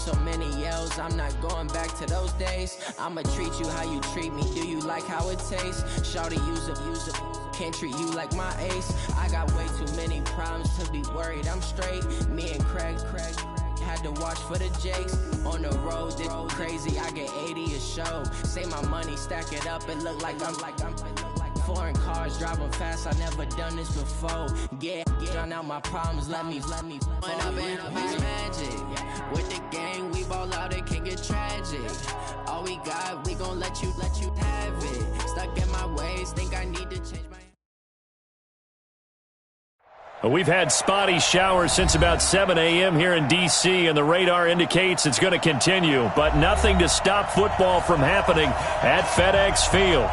so many yells, I'm not going back to those days. I'ma treat you how you treat me, do you like how it tastes? Shawty, use a, can't treat you like my ace. I got way too many problems to be worried, I'm straight. Me and Craig had to watch for the Jakes. On the road, this crazy, I get 80 a show. Say my money, stack it up, it look like I'm foreign cars, driving fast, I never done this before. Get out my problems, let me When up and magic. With the gang, we ball out, it can get tragic. All we got, we gon' let you have it. Stuck in my ways, think I need to change my... We've had spotty showers since about 7 a.m. here in D.C., and the radar indicates it's going to continue, but nothing to stop football from happening at FedEx Field.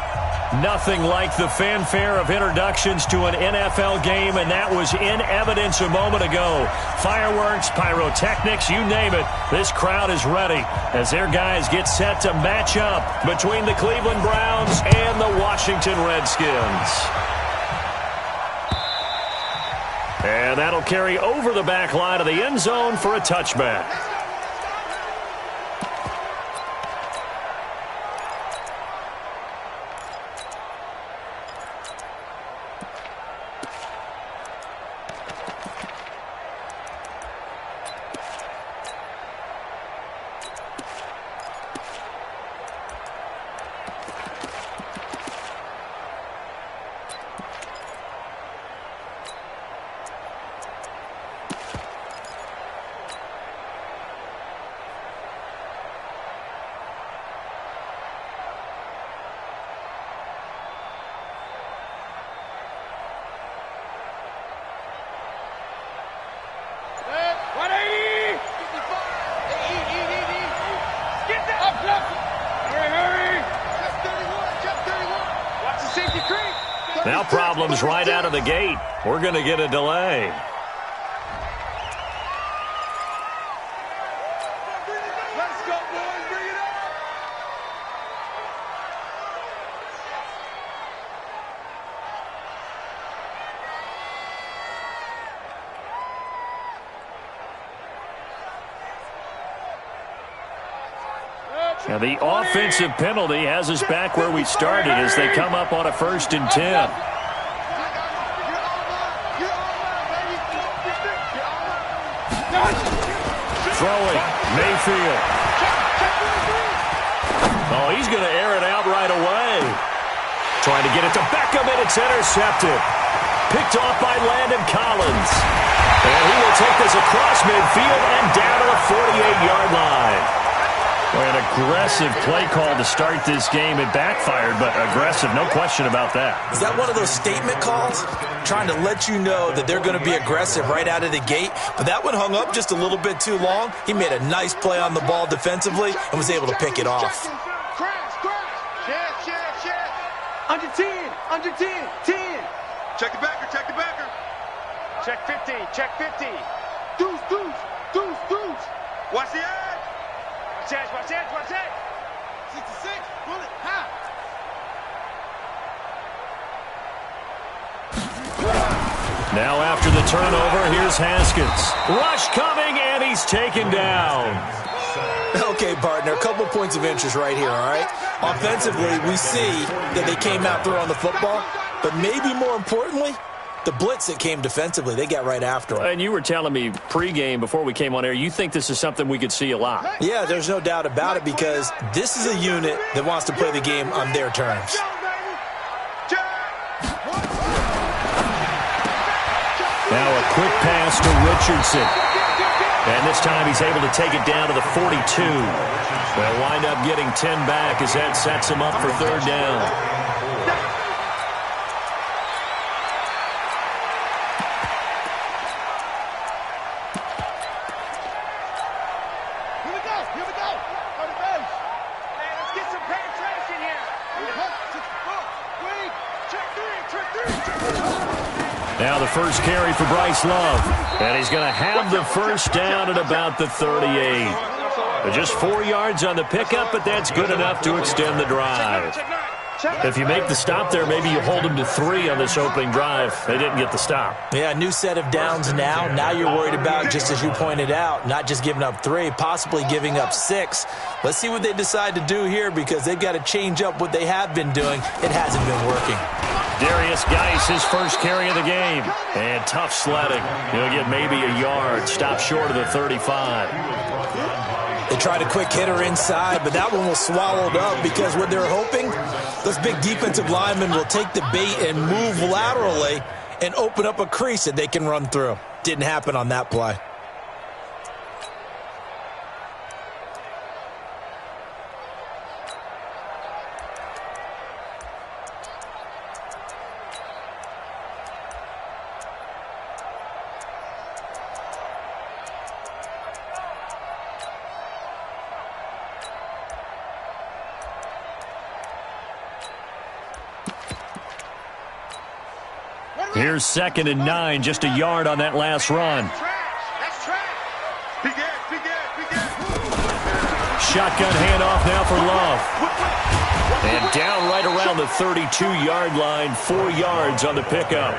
Nothing like the fanfare of introductions to an NFL game, and that was in evidence a moment ago. Fireworks, pyrotechnics, you name it. This crowd is ready as their guys get set to match up between the Cleveland Browns and the Washington Redskins. And that'll carry over the back line of the end zone for a touchback. Now problems right out of the gate. We're going to get a delay. Let's go, boys. Bring it up. Now the offensive penalty has us back where we started as they come up on a 1st and 10. Throwing, Mayfield. Oh, he's going to air it out right away. Trying to get it to Beckham, and it's intercepted. Picked off by Landon Collins. And he will take this across midfield and down to the 48-yard line. An aggressive play call to start this game. It backfired, but aggressive, no question about that. Is that one of those statement calls? Trying to let you know that they're going to be aggressive right out of the gate. But that one hung up just a little bit too long. He made a nice play on the ball defensively and was able to pick it off. Under 10, under 10, 10. Check the backer, check the backer. Check 50, check 50. Deuce, deuce, deuce, deuce. Watch the edge. Watch that, watch that. 66, pull it, high. Now after the turnover, here's Haskins. Rush coming, and he's taken down. Okay, partner, a couple points of interest right here, all right? Offensively, we see that they came out throwing the football, but maybe more importantly, the blitz that came defensively, they got right after him. And you were telling me pregame before we came on air, you think this is something we could see a lot. Yeah, there's no doubt about it because this is a unit that wants to play the game on their terms. Now a quick pass to Richardson. And this time he's able to take it down to the 42. They'll wind up getting 10 back as that sets him up for 3rd down. Now the first carry for Bryce Love. And he's going to have the 1st down at about the 38. Just 4 yards on the pickup, but that's good enough to extend the drive. If you make the stop there, maybe you hold them to 3 on this opening drive. They didn't get the stop. Yeah, new set of downs now. Now you're worried about, just as you pointed out, not just giving up 3, possibly giving up 6. Let's see what they decide to do here, because they've got to change up what they have been doing. It hasn't been working. Darius Geis, his first carry of the game. And tough sledding. He'll get maybe a yard. Stop short of the 35. They tried a quick hitter inside, but that one was swallowed up because what they're hoping, those big defensive linemen will take the bait and move laterally and open up a crease that they can run through. Didn't happen on that play. Here's 2nd and 9, just a yard on that last run. Shotgun handoff now for Love. And down right around the 32-yard line, 4 yards on the pickup.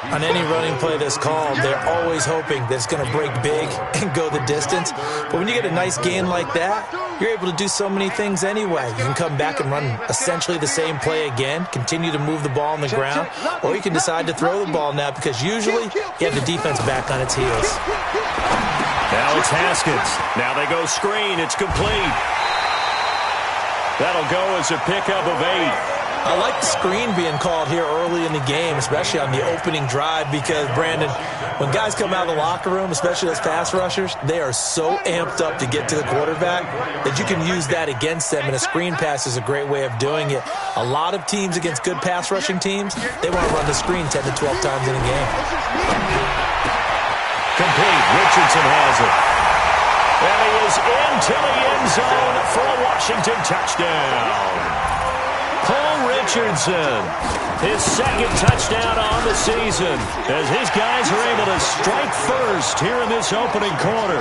On any running play that's called, they're always hoping that it's going to break big and go the distance. But when you get a nice gain like that, you're able to do so many things anyway. You can come back and run essentially the same play again, continue to move the ball on the ground, or you can decide to throw the ball now, because usually you have the defense back on its heels. Now it's Haskins. Now they go screen. It's complete. That'll go as a pickup of 8. I like the screen being called here early in the game, especially on the opening drive, because, Brandon, when guys come out of the locker room, especially as pass rushers, they are so amped up to get to the quarterback that you can use that against them, and a screen pass is a great way of doing it. A lot of teams against good pass rushing teams, they want to run the screen 10 to 12 times in a game. Complete. Richardson has it. And he is into the end zone for a Washington touchdown. Paul Richardson, his 2nd touchdown on the season, as his guys are able to strike first here in this opening quarter.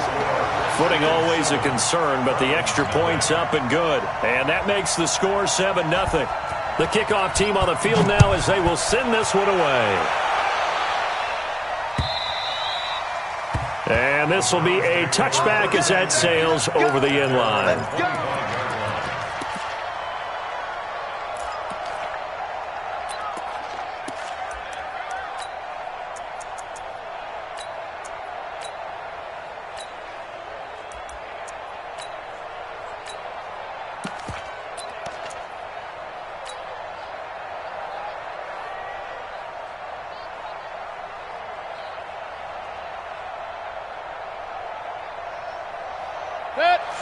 Footing always a concern, but the extra point's up and good. And that makes the score 7-0. The kickoff team on the field now as they will send this one away. And this will be a touchback as that sails over the end line.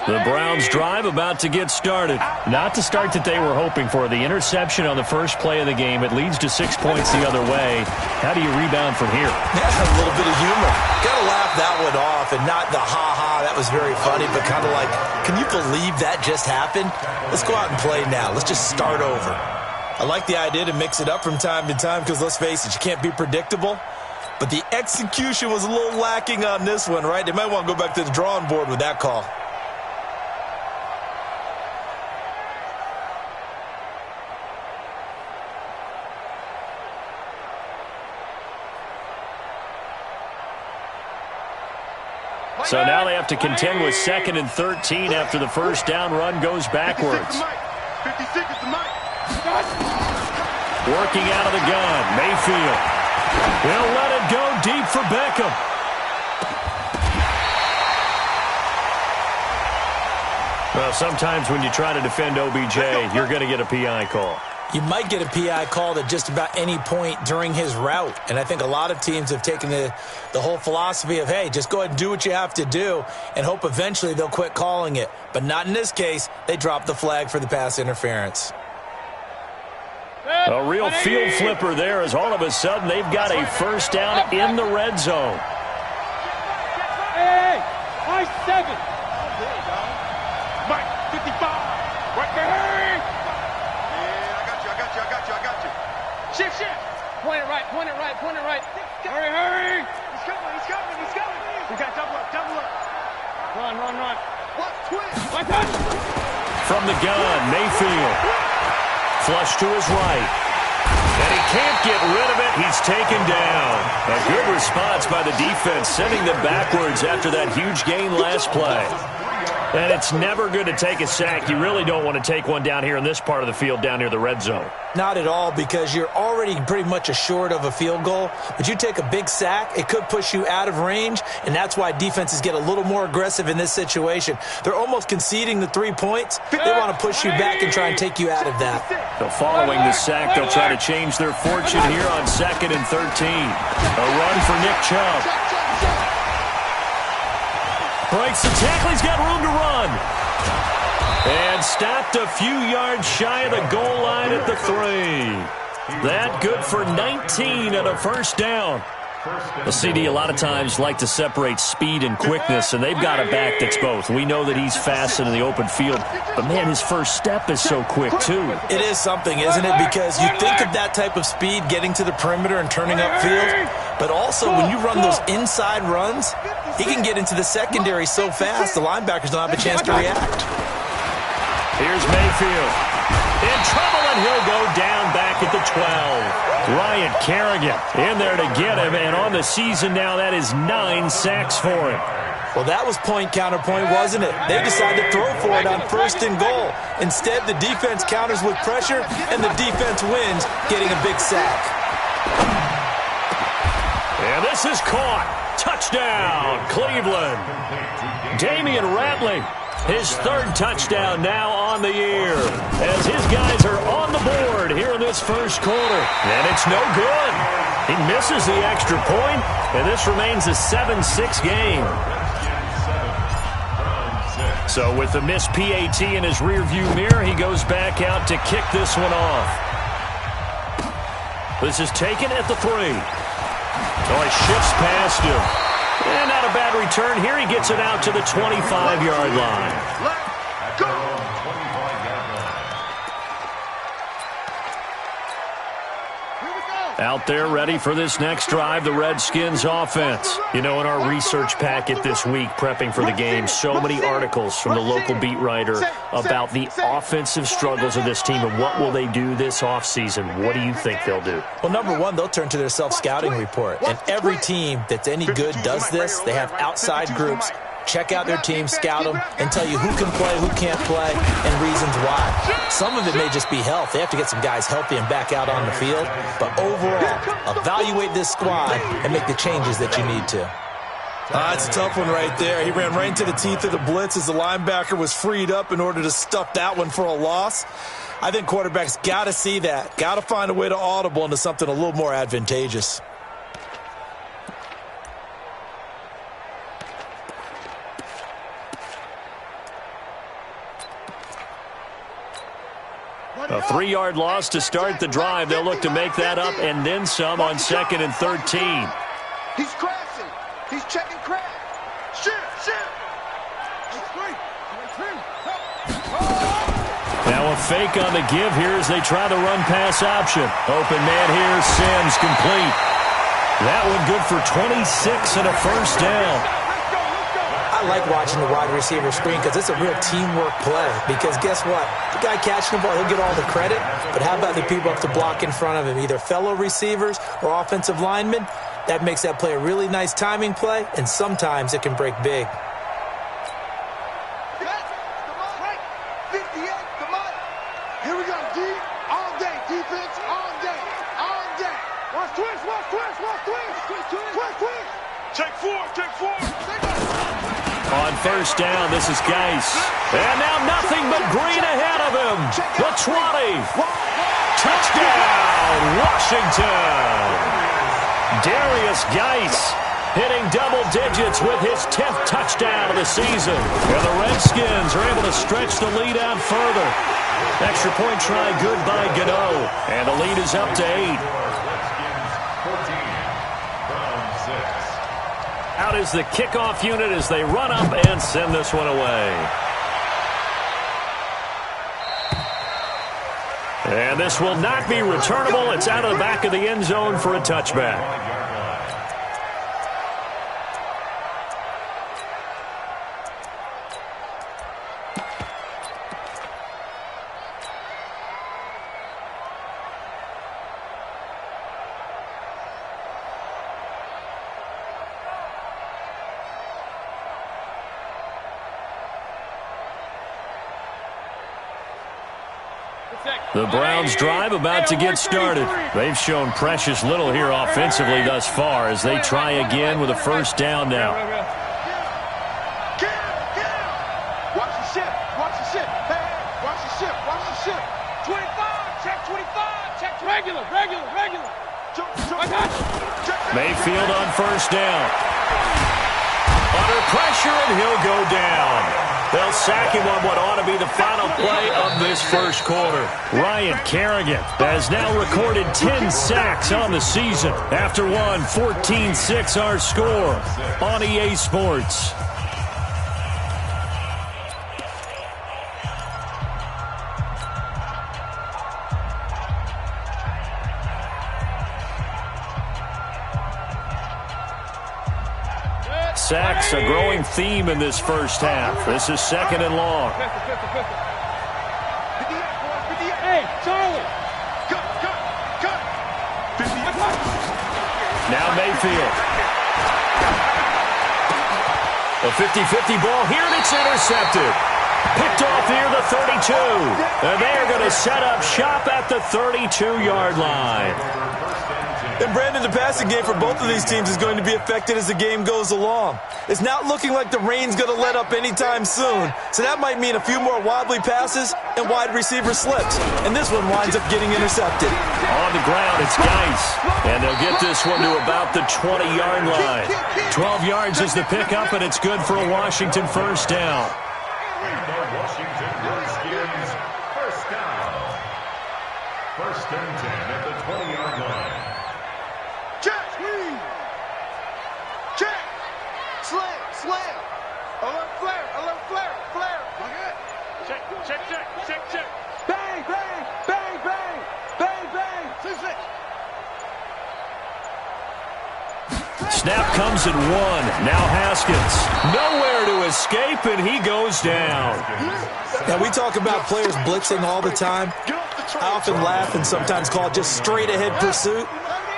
The Browns drive about to get started. Not the start that they were hoping for. The interception on the first play of the game. It leads to 6 points the other way. How do you rebound from here? Yeah, a little bit of humor. Got to laugh that one off, and not the ha-ha, that was very funny, but kind of like, can you believe that just happened? Let's go out and play now. Let's just start over. I like the idea to mix it up from time to time, because let's face it, you can't be predictable. But the execution was a little lacking on this one, right? They might want to go back to the drawing board with that call. So now they have to contend with 2nd and 13 after the first down run goes backwards. 56 is the mic. Working out of the gun, Mayfield. He'll let it go deep for Beckham. Well, sometimes when you try to defend OBJ, you're going to get a PI call. You might get a PI called at just about any point during his route. And I think a lot of teams have taken the whole philosophy of, hey, just go ahead and do what you have to do and hope eventually they'll quit calling it. But not in this case. They dropped the flag for the pass interference. A real field flipper there, as all of a sudden they've got a first down in the red zone. Hey, high 7. Mike, 55. Right there. Shift. Point it right. Hurry. He's coming. We got double up. Run. Watch twist. From the gun, Mayfield. flush to his right. And he can't get rid of it. He's taken down. A good response by the defense, sending them backwards after that huge gain last play. And it's never good to take a sack. You really don't want to take one down here in this part of the field down near the red zone. Not at all, because you're already pretty much assured of a field goal. But you take a big sack, it could push you out of range, and that's why defenses get a little more aggressive in this situation. They're almost conceding the 3 points. They want to push you back and try and take you out of that. So following the sack, they'll try to change their fortune here on 2nd and 13. A run for Nick Chubb. Breaks the tackle. He's got room to run. And stopped a few yards shy of the goal line at the 3. That good for 19 and a first down. The CD a lot of times like to separate speed and quickness, and they've got a back that's both. We know that he's fast in the open field, but, man, his first step is so quick, too. It is something, isn't it? Because you think of that type of speed getting to the perimeter and turning upfield, but also when you run those inside runs, he can get into the secondary so fast the linebackers don't have a chance to react. Here's Mayfield. In trouble, and he'll go down back at the 12. Ryan Kerrigan in there to get him, and on the season now, that is 9 sacks for him. Well, that was point counterpoint, wasn't it? They decided to throw for it on 1st and goal. Instead, the defense counters with pressure, and the defense wins, getting a big sack. And this is caught. Touchdown, Cleveland. Damian Ratley, his 3rd touchdown now on the year, as his guys are on the board here in this first quarter. And it's no good. He misses the extra point, and this remains a 7-6 game. So with the missed PAT in his rearview mirror, he goes back out to kick this one off. This is taken at the 3. Oh, he shifts past him. And not a bad return here. He gets it out to the 25-yard line. Let's go! Out there ready for this next drive, the Redskins offense. You know, in our research packet this week, prepping for the game, so many articles from the local beat writer about the offensive struggles of this team and what will they do this offseason. What do you think they'll do? Well, number one, they'll turn to their self-scouting report. And every team that's any good does this. They have outside groups. Check out their team, scout them, and tell you who can play, who can't play, and reasons why. Some of it may just be health. They have to get some guys healthy and back out on the field. But overall, evaluate this squad and make the changes that you need to. It's a tough one right there. He ran right into the teeth of the blitz as the linebacker was freed up in order to stuff that one for a loss. I think quarterbacks got to see that. Got to find a way to audible into something a little more advantageous. A 3-yard loss to start the drive. They'll look to make that up and then some on 2nd and 13. He's crashing. He's checking crash. Shift. Now a fake on the give here as they try the run-pass option. Open man here, Sims complete. That one good for 26 and a first down. I like watching the wide receiver screen because it's a real teamwork play. Because guess what? The guy catching the ball, he'll get all the credit. But how about the people up to block in front of him, either fellow receivers or offensive linemen? That makes that play a really nice timing play, and sometimes it can break big. 58, come on. Here we go, D. All day, defense, all day. Watch twist. Check four. On first down, this is Geis. And now nothing but green ahead of him. The 20. Touchdown, Washington. Darius Geis hitting double digits with his 10th touchdown of the season. And the Redskins are able to stretch the lead out further. Extra point try good by Gano. And the lead is up to 8. Out is the kickoff unit as they run up and send this one away. And this will not be returnable. It's out of the back of the end zone for a touchback. The Browns' drive about to get started. They've shown precious little here offensively thus far as they try again with a first down now. Watch the ship. Watch the ship. Watch the ship. Watch the ship. 25. Check 25. Check regular. Mayfield on first down. Under pressure, and he'll go down. They'll sack him on what ought to be the final play of this first quarter. Ryan Kerrigan has now recorded 10 sacks on the season. After one, 14-6 our score on EA Sports. Sacks, a growing theme in this first half. This is second and long. Hey, Charlie. Cut. Now Mayfield. A 50-50 ball here, and it's intercepted. Picked off near the 32. And they are going to set up shop at the 32-yard line. And, Brandon, the passing game for both of these teams is going to be affected as the game goes along. It's not looking like the rain's going to let up anytime soon, so that might mean a few more wobbly passes and wide receiver slips. And this one winds up getting intercepted. On the ground, it's Geis. And they'll get this one to about the 20-yard line. 12 yards is the pickup, and it's good for a Washington first down. Washington Redskins first down. First and 10 at the 20-yard line. Slam. Alert flare. Check. Bang. 6. Snap comes at one. Now Haskins. Nowhere to escape, and he goes down. Now, we talk about players blitzing all the time. I often laugh and sometimes call it just straight-ahead pursuit.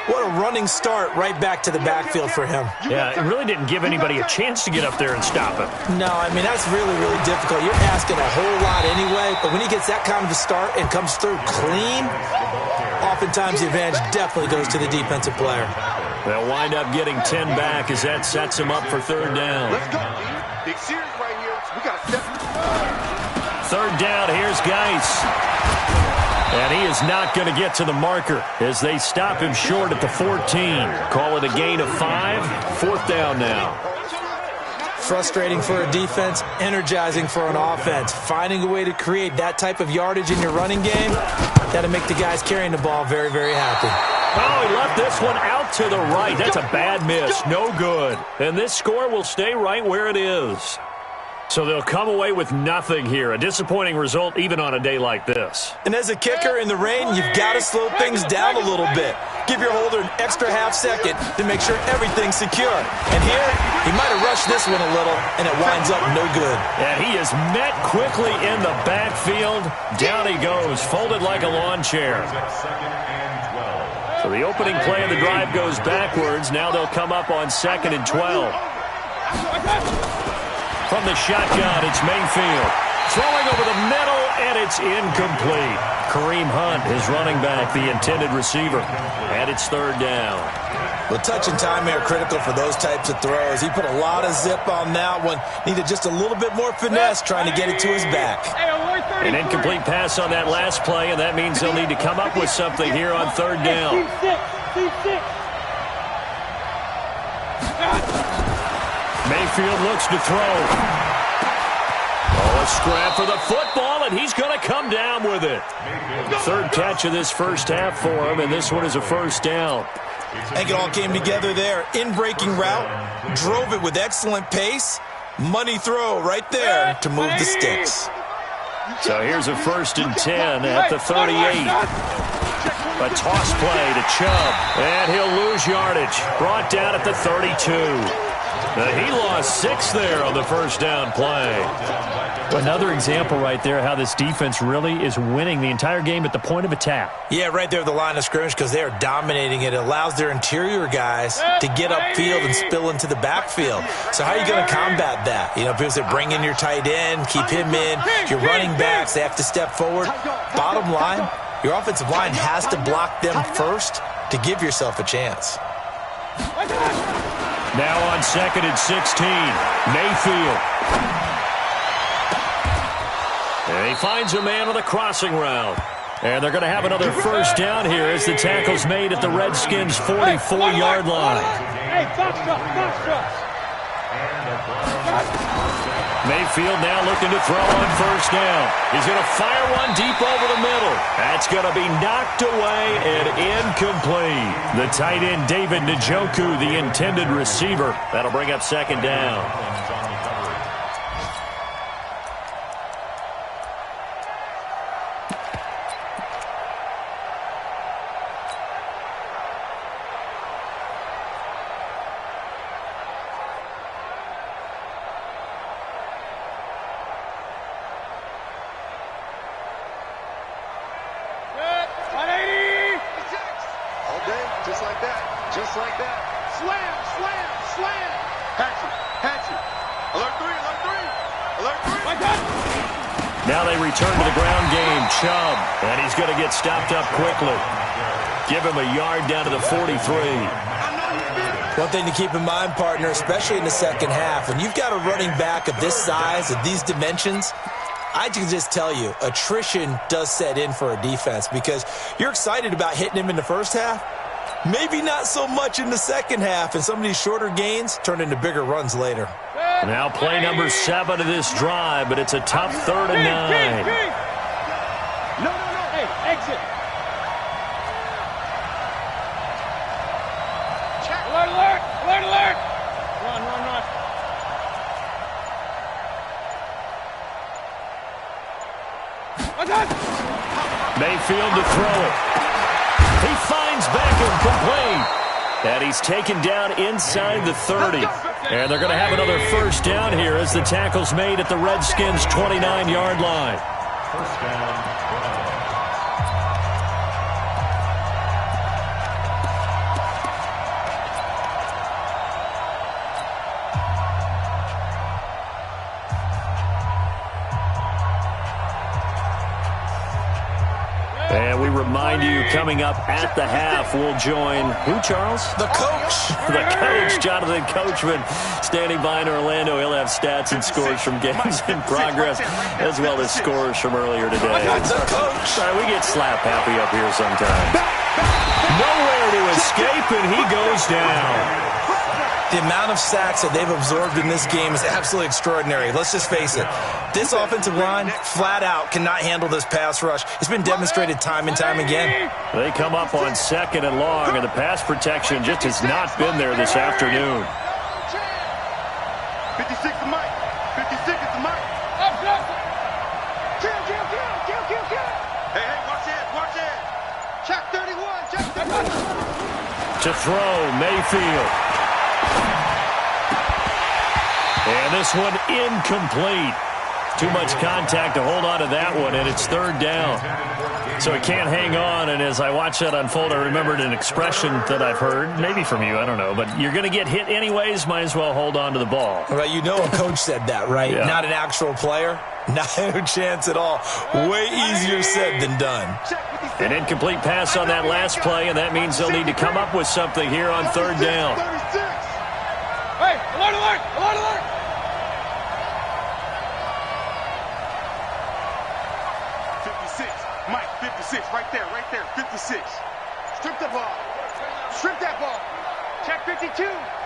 What a running start right back to the backfield for him. Yeah, it really didn't give anybody a chance to get up there and stop him. No, I mean, that's really, really difficult. You're asking a whole lot anyway, but when he gets that kind of a start and comes through clean, oftentimes the advantage definitely goes to the defensive player. They'll wind up getting 10 back as that sets him up for third down. Let's go. Big series right here. We got to step. Third down, here's Geis. And he is not going to get to the marker as they stop him short at the 14. Call it a gain of 5. Fourth down now. Frustrating for a defense, energizing for an offense. Finding a way to create that type of yardage in your running game, that'll make the guys carrying the ball very, very happy. Oh, he left this one out to the right. That's a bad miss. No good. And this score will stay right where it is. So they'll come away with nothing here. A disappointing result even on a day like this. And as a kicker in the rain, you've got to slow things down a little bit. Give your holder an extra half second to make sure everything's secure. And here, he might have rushed this one a little, and it winds up no good. And he is met quickly in the backfield. Down he goes, folded like a lawn chair. So the opening play of the drive goes backwards. Now they'll come up on 2nd and 12. From the shotgun, it's Mayfield. Throwing over the middle, and it's incomplete. Kareem Hunt is running back, the intended receiver. And it's third down. Well, touch and timing are critical for those types of throws. He put a lot of zip on that one. Needed just a little bit more finesse trying to get it to his back. An incomplete pass on that last play, and that means they'll need to come up with something here on third down. Mayfield looks to throw. Oh, a scrap for the football, and he's going to come down with it. Third catch of this first half for him, and this one is a first down. I think it all came together there. In-breaking route, drove it with excellent pace. Money throw right there to move the sticks. So here's a 1st and 10 at the 38. A toss play to Chubb, and he'll lose yardage. Brought down at the 32. He lost 6 there on the first down play. Another example right there how this defense really is winning the entire game at the point of attack. Yeah, right there at the line of scrimmage because they are dominating it. It allows their interior guys to get upfield and spill into the backfield. So how are you going to combat that? You know, people say bring in your tight end, keep him in. Your running backs, they have to step forward. Bottom line, your offensive line has to block them first to give yourself a chance. Now on 2nd and 16, Mayfield. And he finds a man on the crossing route. And they're going to have another first down here as the tackle's made at the Redskins' 44-yard line. Mayfield now looking to throw on first down. He's going to fire one deep over the middle. That's going to be knocked away and incomplete. The tight end, David Njoku, the intended receiver. That'll bring up 2nd down. Now they return to the ground game. Chubb, and he's going to get stopped up quickly. Give him a yard down to the 43. One thing to keep in mind, partner, especially in the second half, when you've got a running back of this size, of these dimensions, I can just tell you, attrition does set in for a defense because you're excited about hitting him in the first half. Maybe not so much in the second half, and some of these shorter gains turn into bigger runs later. Now play number 7 of this drive, but it's a tough 3rd and 9. No. Hey, exit. Check. Alert. Run. Mayfield to throw it. He finds Beckham complete. And he's taken down inside the 30. And they're going to have another first down here as the tackle's made at the Redskins' 29-yard line. First down. And we remind you, coming up at the half, we'll join who, Charles? The coach. The coach, Jonathan Coachman, standing by in Orlando. He'll have stats and scores from games in progress, as well as scores from earlier today. The coach. Sorry, we get slap happy up here sometimes. Nowhere to escape, and he goes down. The amount of sacks that they've absorbed in this game is absolutely extraordinary. Let's just face it. This offensive line, flat out, cannot handle this pass rush. It's been demonstrated time and time again. They come up on 2nd and long, and the pass protection just has not been there this afternoon. 56 is Mike. 56 is Mike. Kill. Hey, watch it. Check 31. To throw, Mayfield. And this one incomplete. Too much contact to hold on to that one, and it's 3rd down. So he can't hang on, and as I watch that unfold, I remembered an expression that I've heard, maybe from you, I don't know, but you're going to get hit anyways, might as well hold on to the ball. Well, you know a coach said that, right? Yeah. Not an actual player. Not a chance at all. Way easier said than done. An incomplete pass on that last play, and that means they'll need to come up with something here on 3rd down. Hey, alert. 56, Mike, 56, right there, 56. Strip that ball. Check 52.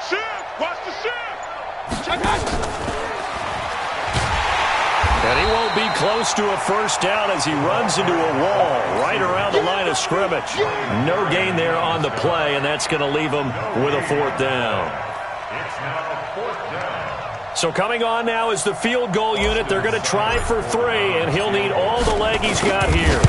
Shift, watch the shift. Check it. And he won't be close to a first down as he runs into a wall right around the line of scrimmage. No gain there on the play, and that's going to leave him with a 4th down. It's now 4th down. So coming on now is the field goal unit. They're going to try for 3, and he'll need all the leg he's got here.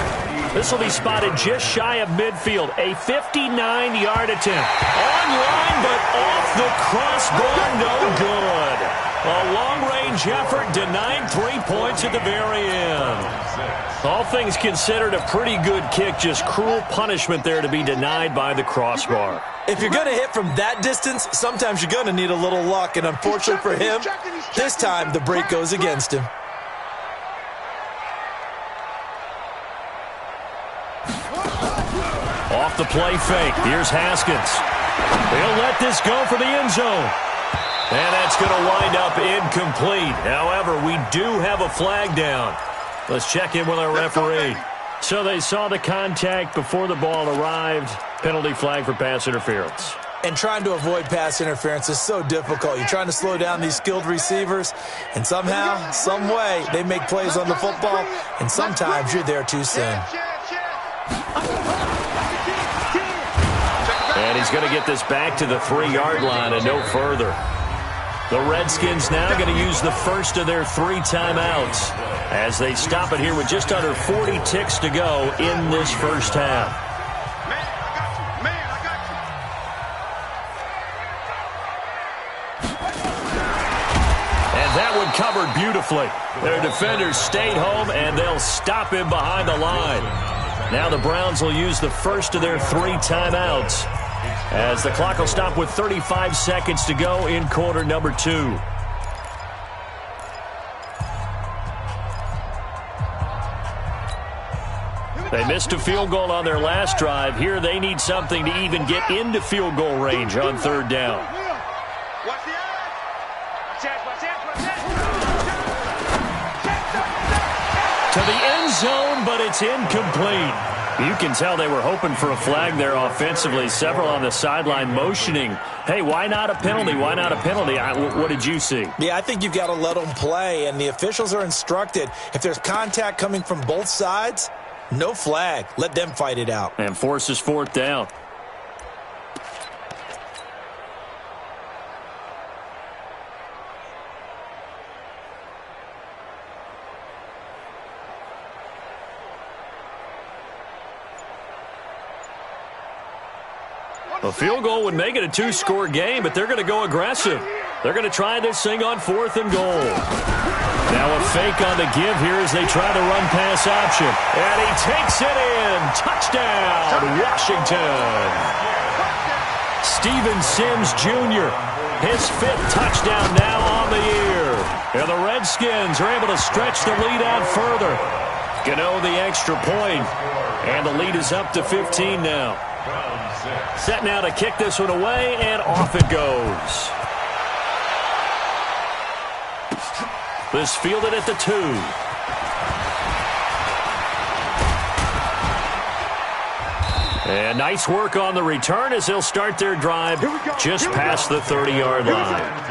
This will be spotted just shy of midfield. A 59-yard attempt. Online, but off the crossbar, no good. A long-range effort denied 3 points at the very end. All things considered, a pretty good kick. Just cruel punishment there to be denied by the crossbar. If you're going to hit from that distance, sometimes you're going to need a little luck. And unfortunately for him, this time the break goes against him. Off the play fake. Here's Haskins. He'll let this go for the end zone. And that's going to wind up incomplete. However, we do have a flag down. Let's check in with our referee. So they saw the contact before the ball arrived. Penalty flag for pass interference. And trying to avoid pass interference is so difficult. You're trying to slow down these skilled receivers, and somehow, some way, they make plays on the football, and sometimes you're there too soon. And he's going to get this back to the 3-yard line and no further. The Redskins now going to use the first of their 3 timeouts as they stop it here with just under 40 ticks to go in this first half. And that one covered beautifully. Their defenders stayed home, and they'll stop him behind the line. Now the Browns will use the first of their 3 timeouts as the clock will stop with 35 seconds to go in quarter number 2. They missed a field goal on their last drive. Here they need something to even get into field goal range on 3rd down. To the end zone, but it's incomplete. You can tell they were hoping for a flag there offensively. Several on the sideline motioning, hey, why not a penalty? Why not a penalty? What did you see? Yeah, I think you've got to let them play, and the officials are instructed. If there's contact coming from both sides, no flag. Let them fight it out. And forces 4th down. A field goal would make it a 2-score game, but they're going to go aggressive. They're going to try this thing on 4th and goal. Now a fake on the give here as they try the run-pass option. And he takes it in. Touchdown, Washington. Steven Sims Jr., his 5th touchdown now on the year. And the Redskins are able to stretch the lead out further. Gano the extra point, and the lead is up to 15 now. Set now to kick this one away, and off it goes. This fielded at the 2. And nice work on the return as they'll start their drive just past the 30-yard line.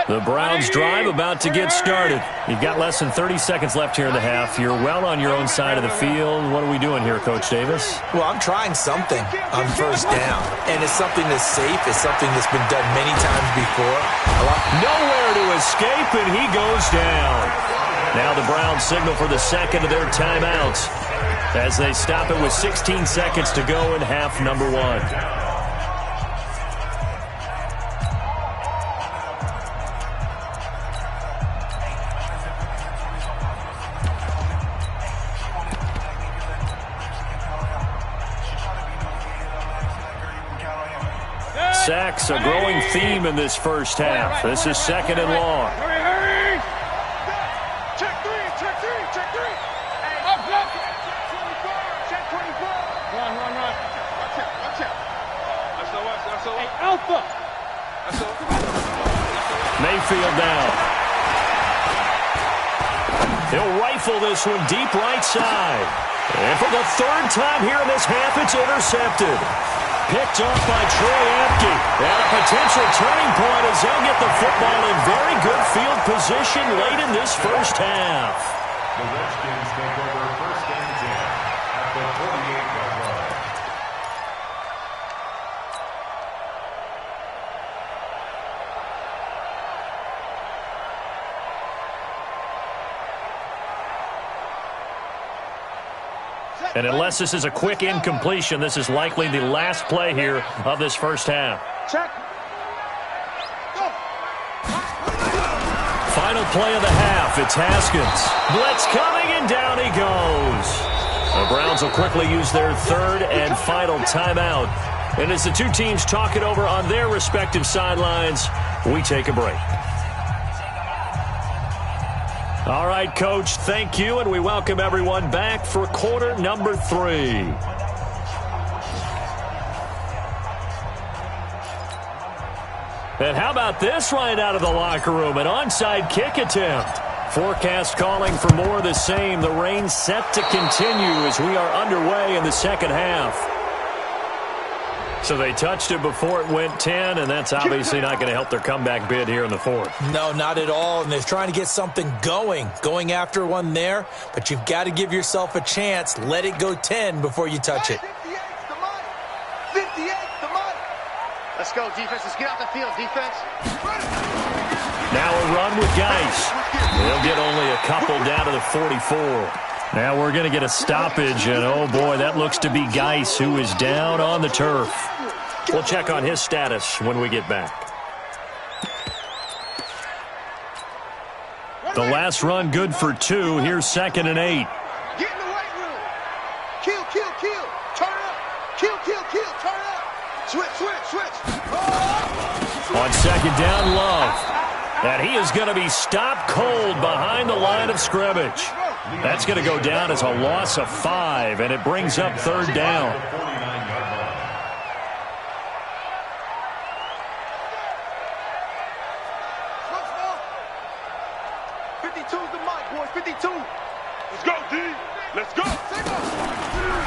The Browns drive about to get started. You've got less than 30 seconds left here in the half. You're well on your own side of the field. What are we doing here, Coach Davis? Well, I'm trying something on 1st down, and it's something that's safe. It's something that's been done many times before. Nowhere to escape, and he goes down. Now the Browns signal for the second of their timeouts as they stop it with 16 seconds to go in half number 1. Sacks, a growing theme in this first half. This is 2nd and long. Hurry! Check 3, check 3, check 3. Hey, up, up. Check 24. Run. Watch out. Hey, Alpha. Mayfield down. He'll rifle this one deep right side. And for the 3rd time here in this half, it's intercepted. Picked off by Troy Apke. Trubisky. And a potential turning point as they'll get the football in very good field position late in this first half. The Redskins take over first and 10 at the 48-yard line. And unless this is a quick incompletion, this is likely the last play here of this first half. Check. Final play of the half. It's Haskins. Blitz coming, and down he goes. The Browns will quickly use their third and final timeout. And as the two teams talk it over on their respective sidelines, we take a break. All right, Coach, thank you, and we welcome everyone back for quarter number 3. And how about this right out of the locker room, an onside kick attempt. Forecast calling for more of the same. The rain set to continue as we are underway in the second half. So they touched it before it went 10, and that's obviously not going to help their comeback bid here in the fourth. No, not at all, and they're trying to get something going after one there, but you've got to give yourself a chance. Let it go 10 before you touch it. 58's the money. 58's the money. Let's go, defense. Let's get out the field, defense. Now a run with Geis. They'll get only a couple down to the 44. Now we're going to get a stoppage, and oh boy, that looks to be Geis, who is down on the turf. We'll check on his status when we get back. The last run good for 2. Here's 2nd and 8. Get in the weight room. Kill, kill, kill. Turn up. Kill, kill, kill. Turn up. Switch, switch, switch. On 2nd down, Love. And he is going to be stopped cold behind the line of scrimmage. That's going to go down as a loss of 5, and it brings up 3rd down. 52's the mic, boys. 52. Let's go, D. Let's go.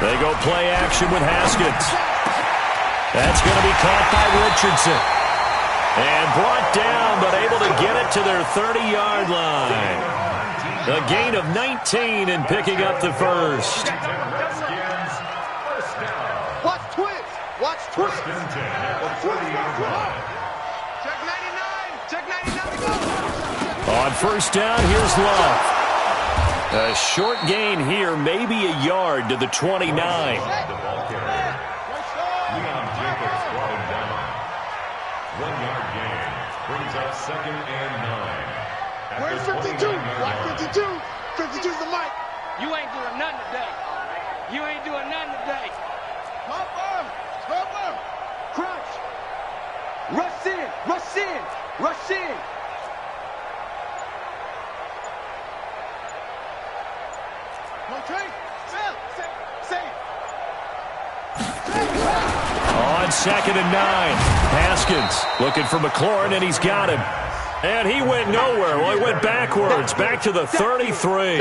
They go play action with Haskins. That's going to be caught by Richardson. And brought down, but able to get it to their 30-yard line. A gain of 19 and picking up the first. Watch twins. Watch twins. Check 99. Check 99 to go. On 1st down, here's Love. A short gain here, maybe a yard to the 29. Where's 52? Watch 52. 52's the mic. You ain't doing nothing today. You ain't doing nothing today. Cover. Crunch. Rush in. Rush in. Rush in. Okay. Safe. On 2nd and 9, Haskins looking for McLaurin, and he's got him. And he went nowhere. Well, he went backwards, back to the 33.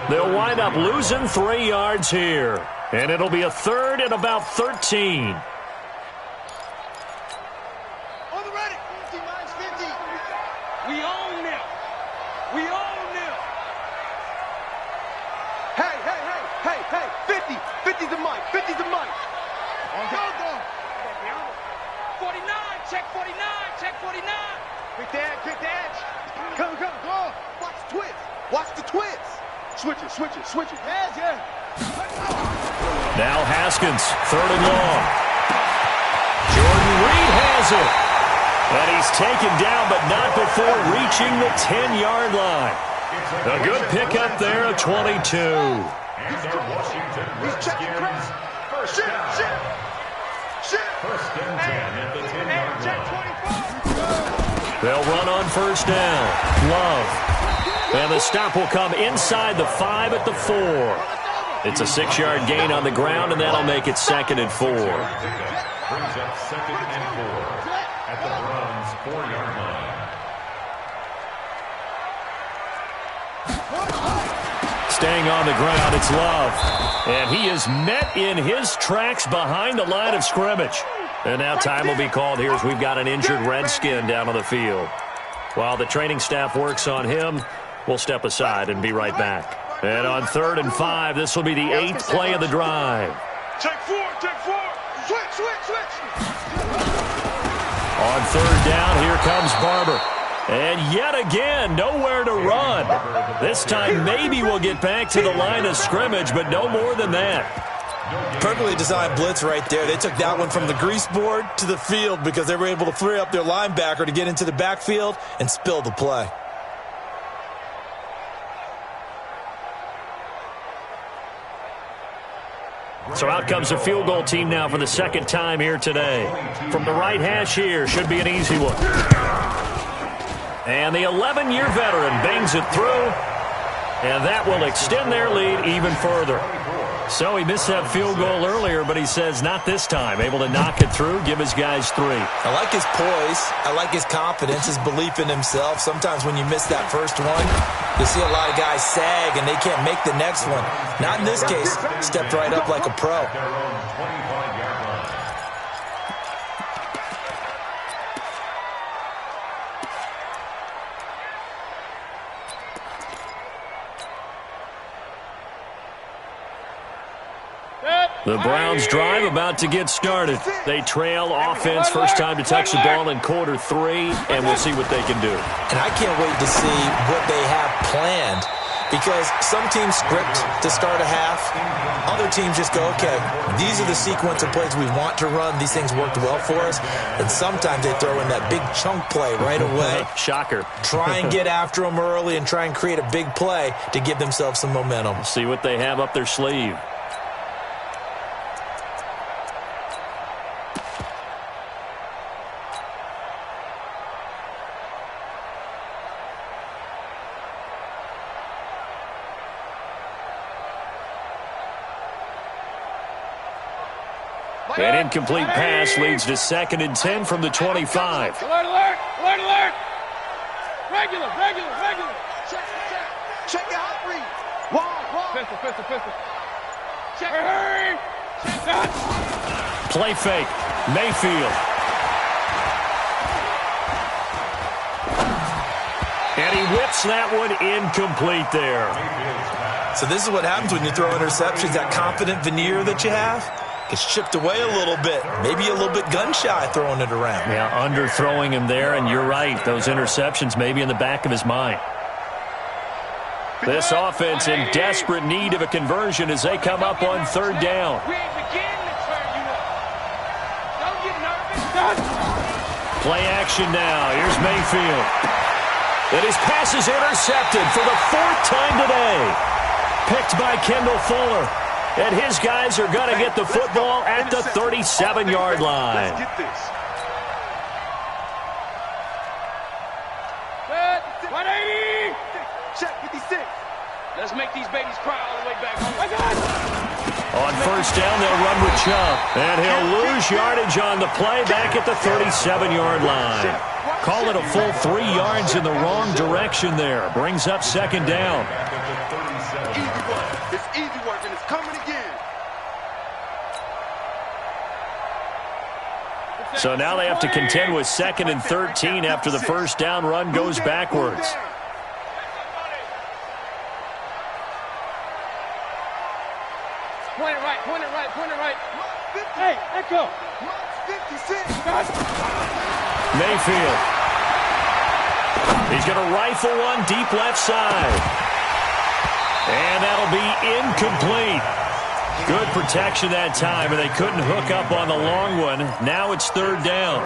They'll wind up losing 3 yards here. And it'll be a 3rd and about 13. On the ready. 50 minus 50. We own them. We own them. Hey. 50. 50's the mic. 50's the mic. Go. 49. Check 49. Check 49. Pick the edge. Come. Go. Watch the twins. Watch the twins. Switch it. Yeah. Now Haskins, 3rd and long. Jordan Reed has it. And he's taken down, but not before reaching the 10-yard line. A good pickup there of 22. And the Washington Redskins first down. First and 10 at the 10-yard line. They'll run on 1st down. Love. And the stop will come inside the 5 at the 4. It's a 6-yard gain on the ground, and that'll make it 2nd and 4. Brings up 2nd and 4 at the Browns' 4-yard line. Staying on the ground, it's Love. And he is met in his tracks behind the line of scrimmage. And now time will be called here as we've got an injured Redskin down on the field. While the training staff works on him, we'll step aside and be right back. And on 3rd and 5, this will be the 8th play of the drive. Check 4, check 4. Switch. On 3rd down, here comes Barber. And yet again, nowhere to run. This time maybe we'll get back to the line of scrimmage, but no more than that. Perfectly designed blitz right there. They took that one from the grease board to the field because they were able to free up their linebacker to get into the backfield and spill the play. So out comes a field goal team now for the 2nd time here today. From the right hash here, should be an easy one. And the 11-year veteran bangs it through, and that will extend their lead even further. So he missed that field goal earlier, but he says not this time. Able to knock it through, give his guys 3. I like his poise. I like his confidence, his belief in himself. Sometimes when you miss that first one, you see a lot of guys sag and they can't make the next one. Not in this case. Stepped right up like a pro. The Browns drive about to get started. They trail offense, first time to touch the ball in quarter 3, and we'll see what they can do. And I can't wait to see what they have planned, because some teams script to start a half. Other teams just go, okay, these are the sequence of plays we want to run. These things worked well for us. And sometimes they throw in that big chunk play right away. Shocker. Try and get after them early and try and create a big play to give themselves some momentum. See what they have up their sleeve. An incomplete pass leads to 2nd and 10 from the 25. Alert! Regular. Check your hot read. Wall. Pistol. Check. Hurry! Play fake. Mayfield. And he whips that one incomplete there. So this is what happens when you throw interceptions. That confident veneer that you have gets chipped away a little bit. Maybe a little bit gun-shy throwing it around. Yeah, underthrowing him there, and you're right. Those interceptions may be in the back of his mind. This offense in desperate need of a conversion as they come up on 3rd down. We ain't beginning to turn you up. Don't get nervous. Play action now. Here's Mayfield. And his pass is intercepted for the 4th time today. Picked by Kendall Fuller. And his guys are going to get the football at the 37-yard line. Let's get this. Good. 180. Check 56. Let's make these babies cry all the way back home. On 1st down, they'll run with Chubb. And he'll lose yardage on the play back at the 37-yard line. Call it a full 3 yards in the wrong direction there. Brings up 2nd down. Easy work. It's easy work, and it's coming again. So now they have to contend with 2nd and 13 after the 1st down run goes backwards. Point it right. Hey, echo. 56. Mayfield. He's going to rifle one deep left side. And that'll be incomplete. Good protection that time, and they couldn't hook up on the long one. Now it's 3rd down.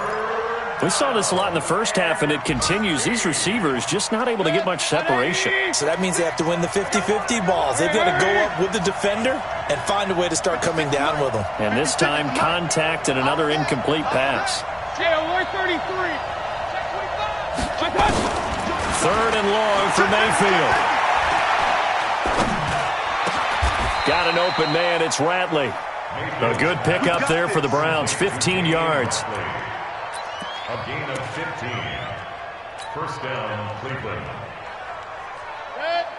We saw this a lot in the first half, and it continues. These receivers just not able to get much separation. So that means they have to win the 50-50 balls. They've got to go up with the defender and find a way to start coming down with them. And this time, contact and another incomplete pass. 33. 3rd and long for Mayfield. Got an open man. It's Ratley. A good pickup there for the Browns. 15 yards. A gain of 15. 1st down, Cleveland.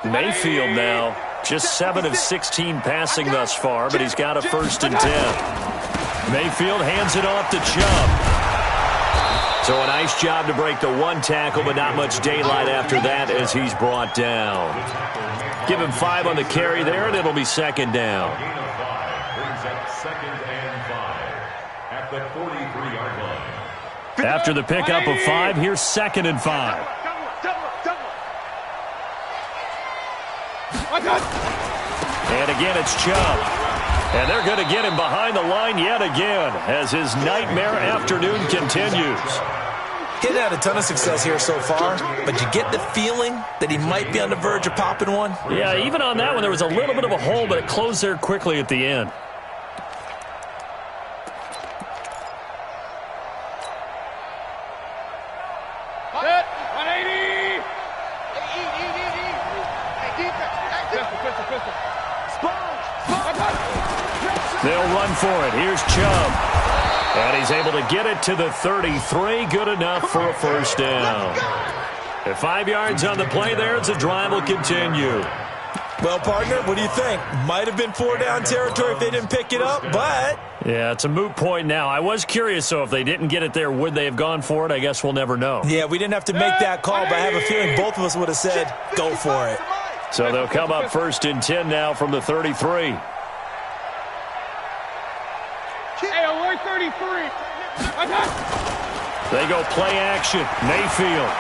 Mayfield now just 7 of 16 passing thus far, but he's got a 1st and 10. Mayfield hands it off to Chubb. So a nice job to break the one tackle, but not much daylight after that as he's brought down. Give him 5 on the carry there, and it'll be second down. Gain of 5 brings up 2nd and 5 at the 43-yard line. After the pickup of 5, here's 2nd and 5. And again, it's Chubb. And they're going to get him behind the line yet again as his nightmare afternoon continues. He's had a ton of success here so far, but you get the feeling that he might be on the verge of popping one. Yeah, even on that one, there was a little bit of a hole, but it closed there quickly at the end. They'll run for it. Here's Chubb. And he's able to get it to the 33. Good enough for a first down. At 5 yards on the play there as the drive will continue. Well, partner, what do you think? Might have been 4-down territory if they didn't pick it up, but... Yeah, it's a moot point now. I was curious, so if they didn't get it there, would they have gone for it? I guess we'll never know. Yeah, we didn't have to make that call, but I have a feeling both of us would have said, go for it. So they'll come up 1st and 10 now from the 33. Hey, alert 33. They go play action. Mayfield.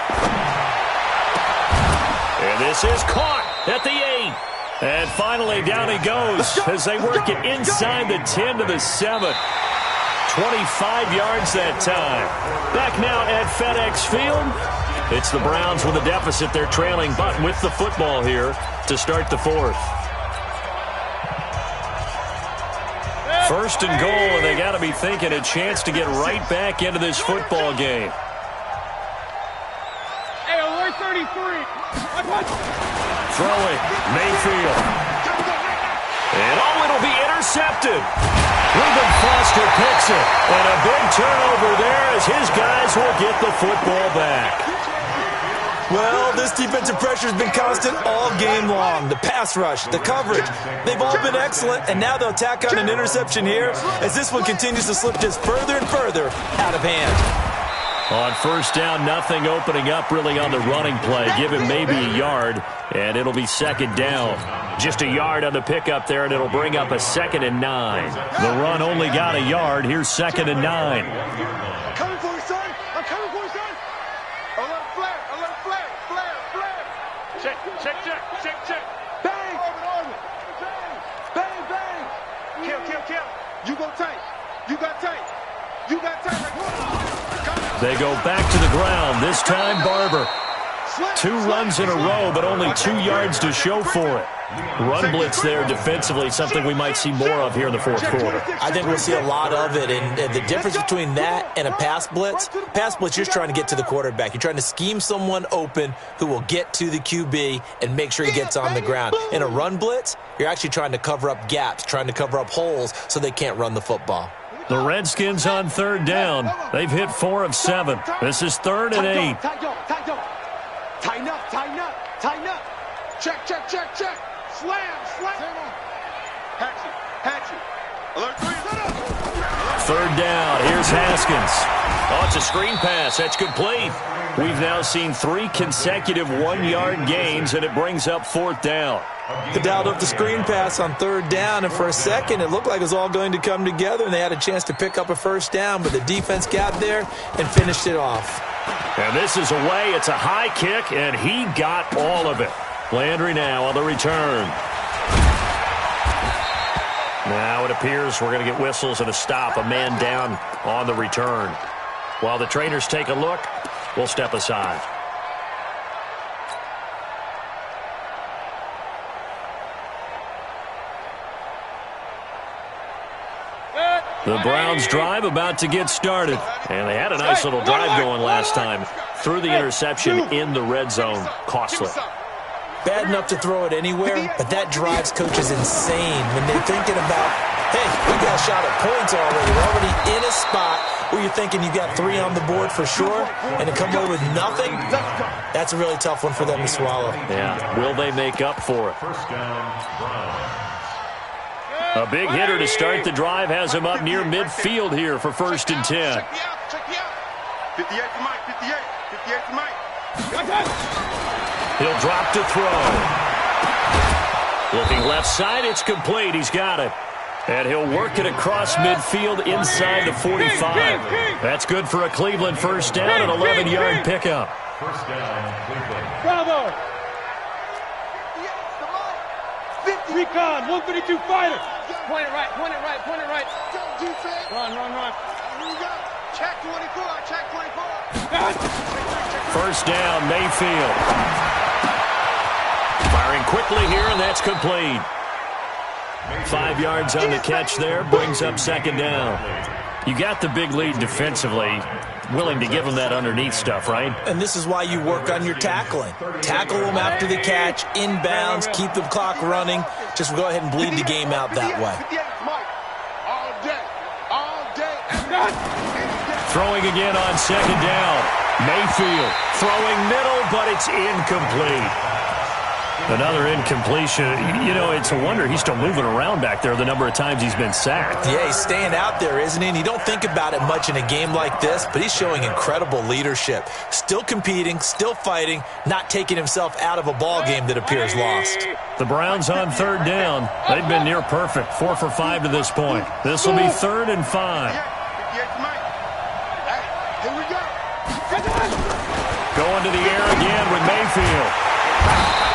And this is caught at the 8. And finally down he goes as they work it inside the 10 to the 7. 25 yards that time. Back now at FedEx Field. It's the Browns with a deficit. They're trailing, but with the football here to start the 4th. 1st and goal, and they got to be thinking a chance to get right back into this football game. Hey, alert 33. Throwing, Mayfield. And it'll be intercepted. Reuben Foster picks it. And a big turnover there as his guys will get the football back. Well, this defensive pressure has been constant all game long. The pass rush, the coverage, they've all been excellent, and now they'll tack on an interception here as this one continues to slip just further and further out of hand. On 1st down, nothing opening up really on the running play. Give him maybe a yard, and it'll be 2nd down. Just a yard on the pickup there, and it'll bring up a 2nd and 9. The run only got a yard. Here's 2nd and 9. Coming for you, son. I'm coming for you, son. Alert flare. Check. Bang. Bang. Kill. You go tight. You got tight. They go back to the ground. This time, Barber. 2 runs in a row, but only 2 yards to show for it. Run blitz there defensively, something we might see more of here in the 4th quarter. I think we'll see a lot of it, and the difference between that and a pass blitz, you're just trying to get to the quarterback. You're trying to scheme someone open who will get to the QB and make sure he gets on the ground. In a run blitz, you're actually trying to cover up gaps, trying to cover up holes so they can't run the football. The Redskins on 3rd down. They've hit 4 of 7. This is 3rd and 8. Tighten up. Check. Slam. Hatchet. Alert 3. 3rd down. Here's Haskins. Oh, it's a screen pass. That's complete. We've now seen 3 consecutive 1-yard gains, and it brings up 4th down. They dialed up the screen pass on 3rd down, and for a second, it looked like it was all going to come together, and they had a chance to pick up a 1st down, but the defense got there and finished it off. And this is away. It's a high kick, and he got all of it. Landry now on the return. Now it appears we're going to get whistles and a stop. A man down on the return. While the trainers take a look, we'll step aside. The Browns drive about to get started. And they had a nice little drive going last time. Threw the interception in the red zone. Costly. Bad enough to throw it anywhere, but that drives coaches insane when they're thinking about, hey, we got a shot at points already. We're already in a spot where you're thinking you got 3 on the board for sure, and to come away with nothing, that's a really tough one for them to swallow. Yeah, will they make up for it? 1st down, Browns. A big hitter to start the drive has him up near midfield here for 1st and 10. Check me out. 58 to Mike, 58. 58 to Mike. He'll drop to throw. Looking left side, it's complete. He's got it. And he'll work it across midfield inside the 45. That's good for a Cleveland first down, an 11-yard pickup. First down, Cleveland. Bravo. Recon, 132 fighter. Point it right, point it right, point it right. Run. Here we go. Check 24, check 24. First down, Mayfield. Firing quickly here, and that's complete. 5 yards on the catch there, brings up 2nd down. You got the big lead defensively, willing to give them that underneath stuff, right? And this is why you work on your tackling. Tackle them after the catch, inbounds, keep the clock running. Just go ahead and bleed the game out that way. Throwing again on 2nd down. Mayfield throwing middle, but it's incomplete. Another incompletion. You know, it's a wonder he's still moving around back there the number of times he's been sacked. Yeah, he's staying out there, isn't he? And you don't think about it much in a game like this, but he's showing incredible leadership. Still competing, still fighting, not taking himself out of a ball game that appears lost. The Browns on 3rd down. They've been near perfect, 4 for 5 to this point. This will be 3rd and 5. Here we go. Going to the air again with Mayfield.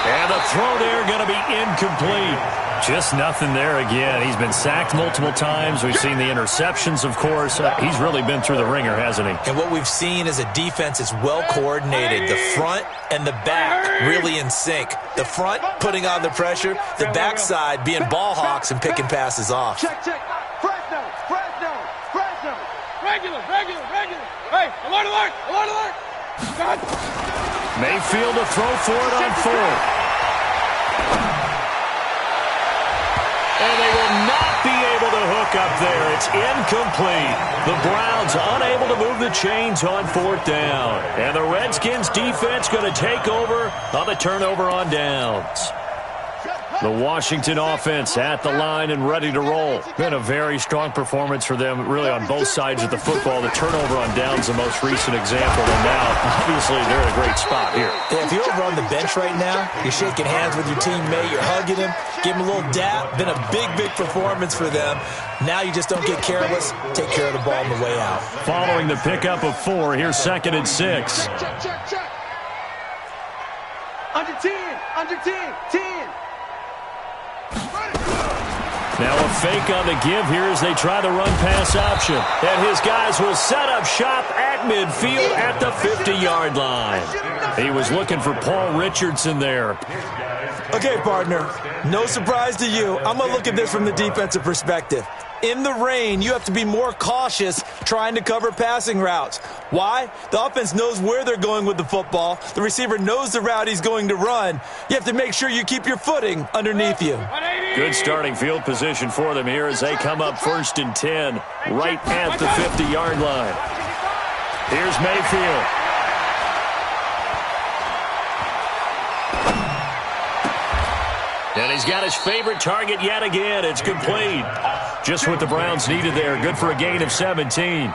And the throw there going to be incomplete. Just nothing there again. He's been sacked multiple times. We've seen the interceptions, of course. He's really been through the ringer, hasn't he? And what we've seen is a defense is well coordinated. The front and the back really in sync. The front putting on the pressure. The backside being ball hawks and picking passes off. Check. Fresno. Regular. Hey, alert. God. Mayfield to throw for it on 4th. And they will not be able to hook up there. It's incomplete. The Browns unable to move the chains on 4th down. And the Redskins defense going to take over on the turnover on downs. The Washington offense at the line and ready to roll. Been a very strong performance for them, really on both sides of the football. The turnover on downs, the most recent example. And now, obviously, they're in a great spot here. Yeah, if you're over on the bench right now, you're shaking hands with your teammate, you're hugging him, give him a little dap. Been a big performance for them. Now you just don't get careless. Take care of the ball on the way out. Following the pickup of 4, here's 2nd and 6. Check. Under 10. 10. Now a fake on the give here as they try the run-pass option. And his guys will set up shop at midfield at the 50-yard line. He was looking for Paul Richardson there. Okay, partner, no surprise to you. I'm going to look at this from the defensive perspective. In the rain, you have to be more cautious trying to cover passing routes. Why? The offense knows where they're going with the football. The receiver knows the route he's going to run. You have to make sure you keep your footing underneath you. Good starting field position for them here as they come up 1st and 10, right at the 50-yard line. Here's Mayfield. And he's got his favorite target yet again. It's complete. Just what the Browns needed there. Good for a gain of 17.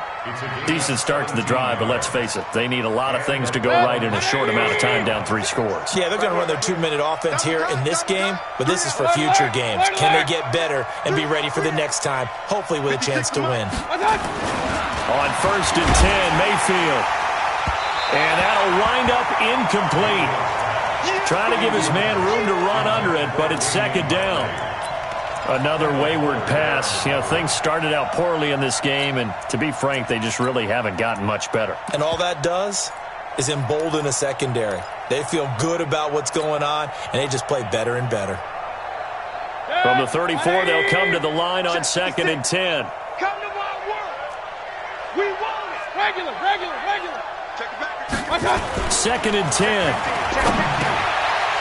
Decent start to the drive, but let's face it, they need a lot of things to go right in a short amount of time down 3 scores. Yeah, they're going to run their 2-minute offense here in this game, but this is for future games. Can they get better and be ready for the next time, hopefully with a chance to win? On 1st and 10, Mayfield. And that'll wind up incomplete. Trying to give his man room to run under it, but it's 2nd down. Another wayward pass. You know, things started out poorly in this game, and to be frank, they just really haven't gotten much better. And all that does is embolden a secondary. They feel good about what's going on, and they just play better and better. From the 34, they'll come to the line on 2nd and 10. Come to my work. We want it. Regular. Check it back. 2nd and 10.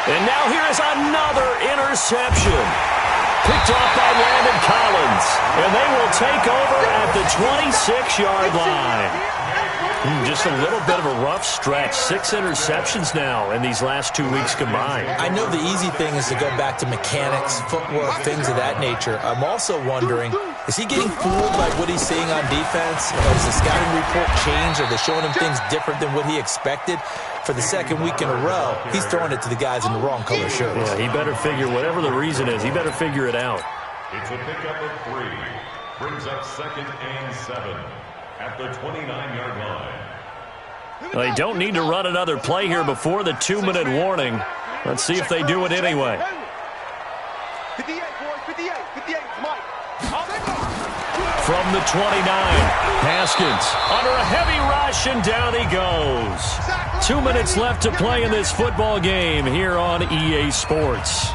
And now here is another interception. Picked off by Landon Collins. And they will take over at the 26-yard line. Just a little bit of a rough stretch. 6 interceptions now in these last 2 weeks combined. I know the easy thing is to go back to mechanics, footwork, things of that nature. I'm also wondering, is he getting fooled by what he's seeing on defense? Has the scouting report changed? Are they showing him things different than what he expected? For the second week in a row, he's throwing it to the guys in the wrong color shirts. Yeah, he better figure, whatever the reason is, he better figure it out. It's a pickup of 3. Brings up 2nd and 7 at the 29-yard line. They don't need to run another play here before the 2-minute warning. Let's see if they do it anyway. 58, boys, 58, 58, Mike. From the 29, Haskins under a heavy rush, and down he goes. 2 minutes left to play in this football game here on EA Sports.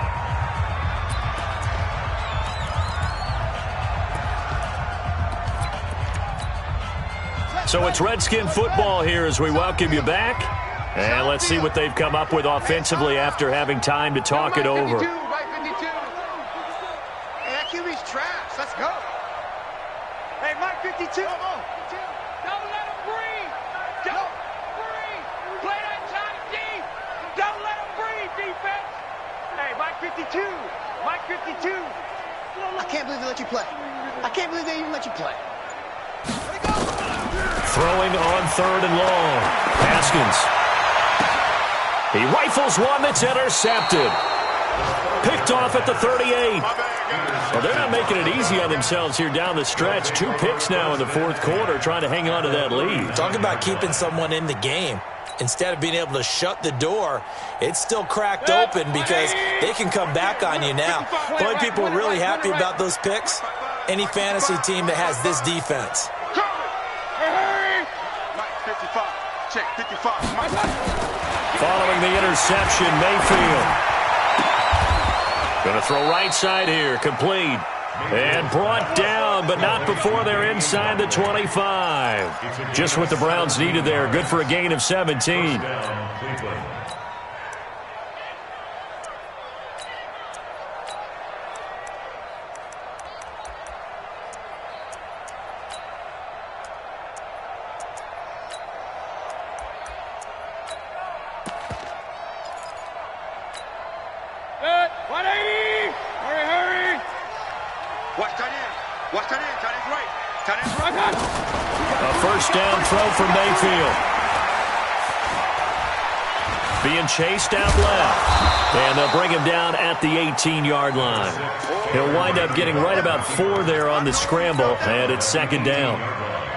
So it's Redskin football here as we welcome you back. And let's see what they've come up with offensively after having time to talk it over. Hey, that QB's trash. Let's go. Hey, Mike 52. Don't let him breathe. Don't breathe. Play that shot deep. Don't let him breathe, defense. Hey, Mike 52. Mike 52. I can't believe they let you play. I can't believe they even let you play. Throwing on 3rd and long. Haskins. He rifles one that's intercepted. Picked off at the 38. Well, they're not making it easy on themselves here down the stretch. 2 picks now in the 4th quarter, trying to hang on to that lead. Talk about keeping someone in the game. Instead of being able to shut the door, it's still cracked open because they can come back on you now. The only people are really happy about those picks, any fantasy team that has this defense. Mike 55. Check 55. Following the interception, Mayfield. Going to throw right side here, complete. And brought down, but not before they're inside the 25. Just what the Browns needed there. Good for a gain of 17. A first down throw for Mayfield. Being chased out left. And they'll bring him down at the 18-yard line. He'll wind up getting right about 4 there on the scramble, and it's 2nd down.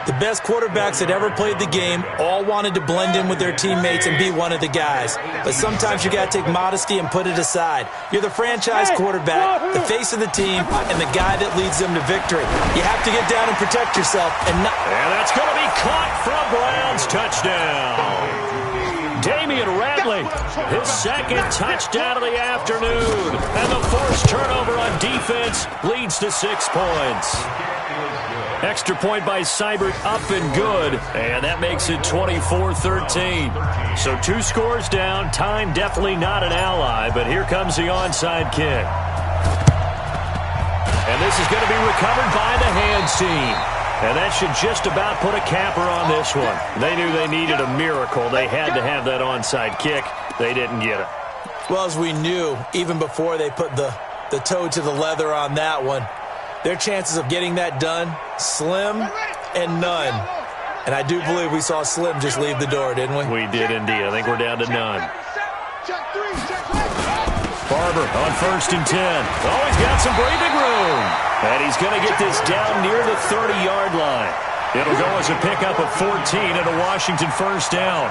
The best quarterbacks that ever played the game all wanted to blend in with their teammates and be one of the guys. But sometimes you got to take modesty and put it aside. You're the franchise quarterback, the face of the team, and the guy that leads them to victory. You have to get down and protect yourself. And that's going to be caught from Browns. Touchdown. Damian Ratley, his 2nd touchdown of the afternoon. And the forced turnover on defense leads to 6 points. Extra point by Seibert, up and good. And that makes it 24-13. So 2 scores down. Time definitely not an ally, but here comes the onside kick. And this is going to be recovered by the hands team. And that should just about put a capper on this one. They knew they needed a miracle. They had to have that onside kick. They didn't get it. Well, as we knew, even before they put the toe to the leather on that one, their chances of getting that done, slim and none. And I do believe we saw Slim just leave the door, didn't we? We did indeed. I think we're down to none. Barber on 1st and 10. Oh, he's got some breathing room. And he's going to get this down near the 30-yard line. It'll go as a pickup of 14 and a Washington first down.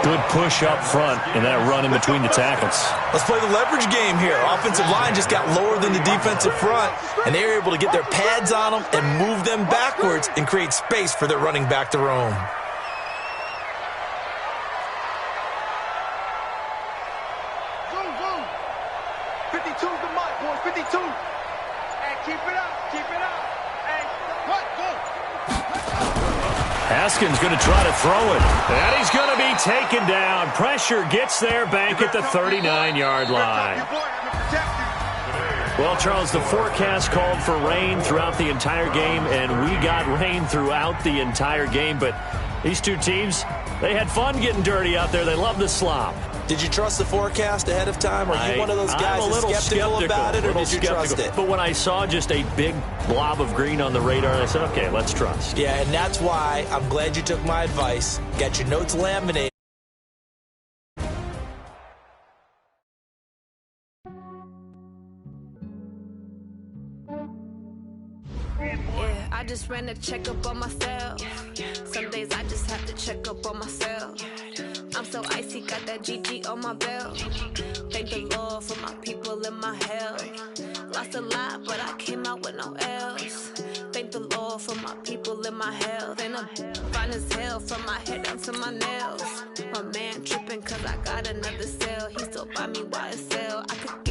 Good push up front in that run in between the tackles. Let's play the leverage game here. Offensive line just got lower than the defensive front, and they were able to get their pads on them and move them backwards and create space for their running back to roam. Zoom, zoom. 52's the mark, boys. 52. Hey, keep it up. Keep it up. Hey, what? Go. Haskins going to try to throw it. And he's going to be taken down. Pressure gets there, Bank at the 39-yard line. Well, Charles, the forecast called for rain throughout the entire game, and we got rain throughout the entire game. But These two teams, they had fun getting dirty out there. They love the slop. Did you trust the forecast ahead of time? Are you one of those guys that's skeptical about it, or did you trust it? But when I saw just a big blob of green on the radar, I said, okay, let's trust. Yeah, and that's why I'm glad you took my advice. Got your notes laminated. Yeah, I just ran a checkup on myself. Some days I just have to check up on myself. I'm so icy, got that GG on my belt. Thank the Lord for my people in my health. Lost a lot, but I came out with no L's. Thank the Lord for my people in my health. And I'm fine as hell from my head down to my nails. My man tripping cause I got another cell. He still buy me YSL. I could